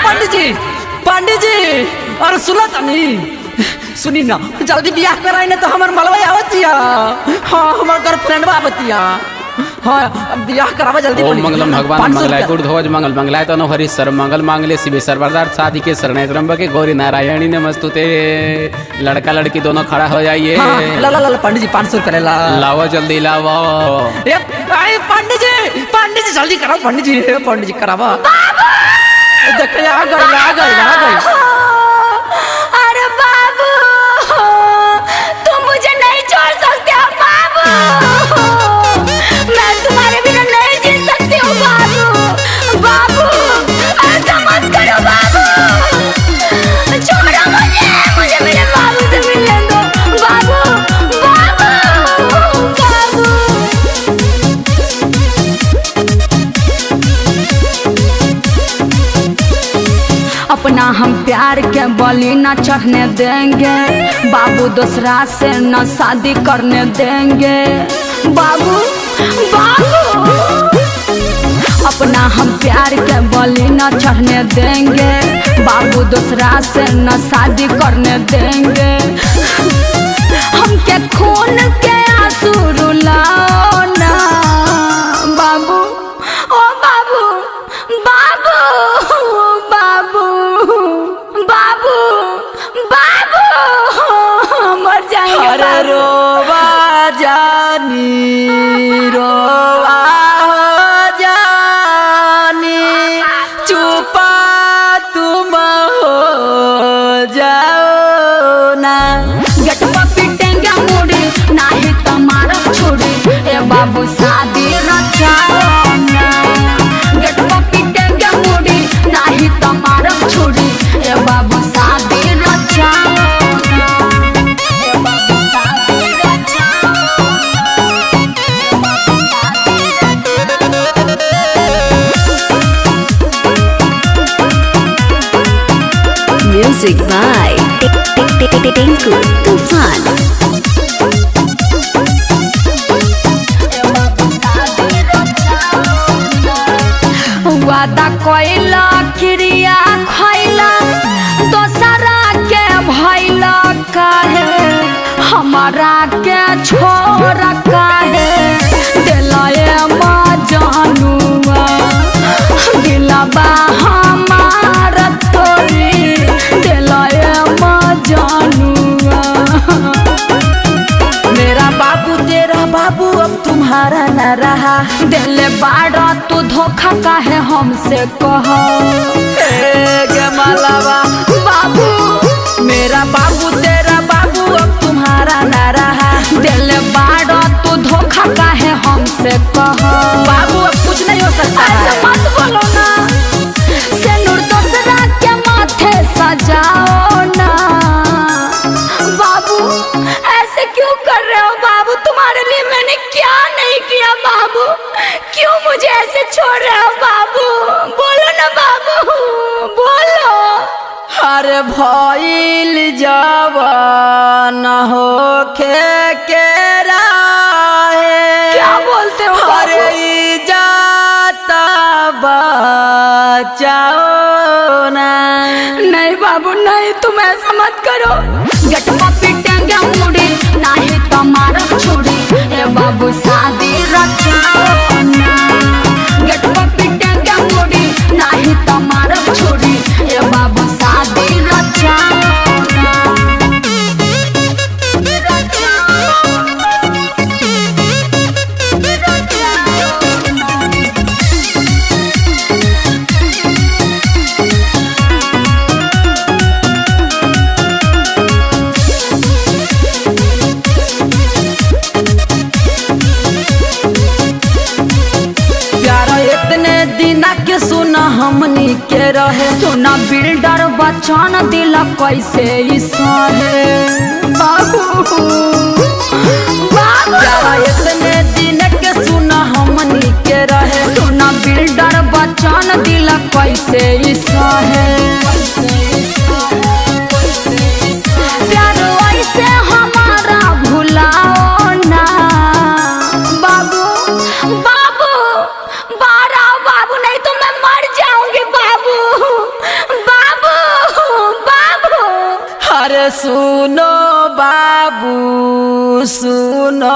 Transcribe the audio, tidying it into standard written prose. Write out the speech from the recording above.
पंडित जी और सुना तनी सुनी ना जल्दी ब्याह कराई ना तो हमार मलवा आवतिया। हाँ हमार गर्लफ्रेंड आवतिया। हाँ ब्याह करावा जल्दी। ओम मंगलम भगवान मंगलाय गुरुध्वज मंगल मंगलाय तनो हरि सर मंगल मांगले शिव सर्वदार शादी के शरणाय त्र्यंबके गौरी नारायणी नमस्तुते। लड़का लड़की दोनों खड़ा हो जाइए। हाँ, ला पंडित जी 500 करेला। लाओ जल्दी लाओ। पंडित जी जल्दी कराओ। पंडित जी करावा। देखिए आ गई। अरे बाबू तुम मुझे नहीं छोड़ सकते हो बाबू। मैं तुम्हारे बिना नहीं जी सकती हूँ बाबू। ऐसा मत करो बाबू। छोड़ो मुझे मेरे बाबू से मिलने दो बाबू। अपना हम प्यार के बलि न चढ़ने देंगे बाबू। दूसरा से न शादी करने देंगे बाबू। अपना हम प्यार के बलि न चढ़ने देंगे बाबू। दूसरा से न शादी करने देंगे। हम के खून के आंसू रुलाओ ना बाबू। ओ बाबू मर जाएंगे। अरे रोवा जानी चुपा तुम हो जाओ ना। गटवा पीटेंगे मुड़ी नहीं तुम्हारा छोड़ी ए बाबू शादी रचाओ ना। गटवा पीटेंगे मुड़ी नहीं तुम्हारा छोड़ी ए बाबू शादी रचाओ ना। Music by Tinku Tufan. वादा कोइला क्रिया खैला दोसरा के भैला काहे हमारा के छोड़ काहे दिलाए माँ जानुआ। दिलबा हमार तोरी दिलाए माँ जानुआ। मेरा बाबू तेरा बाबू अब तुम्हारा न रहा। दिल बाड़ा तू धोखा काहे हमसे कहो मलावा बाबू। मेरा बाबू तेरा बाबू अब तुम्हारा न रहा। दिल बाड़ा तू धोखा काहे हमसे कहो बाबू अब कुछ नहीं हो सकता ऐसा है। मत बोलो ना। सिंदूर दूसरा के माथे सजाओ ना बाबू। ऐसे क्यों कर रहे हो बाबू? तुम्हारे लिए मैंने क्या नहीं किया बाबू? क्यों मुझे ऐसे छोड़ रहे हो बाबू? बोलो ना बाबू बोलो। अरे भइल जवान होखे के राहे। क्या बोलते हो बाबू? अरे जाता बचाओ ना। नहीं बाबू नहीं तुम ऐसा मत करो। गटवा पीटेंगे मुड़ी नहीं तुम्हारा छोड़ी ए बाबू शादी रचाओ ना। गटवा पीटेंगे मुड़ी नहीं तुम्हारा छोड़ी ए बाबू शादी रचाओ ना। सुना हमनी के रहे। सोना बिल्डर बचन दिल कैसे सहे बाबू। इतने दिन के सुना हमनी के रहे। सोना बिल्डर बचन दिल कैसे सहे। प्यार ऐसे हमारा भुलाओ ना बाबू। बाबू बारा बाबू नहीं तो मैं मर जाऊंगी बाबू। बाबू सुनो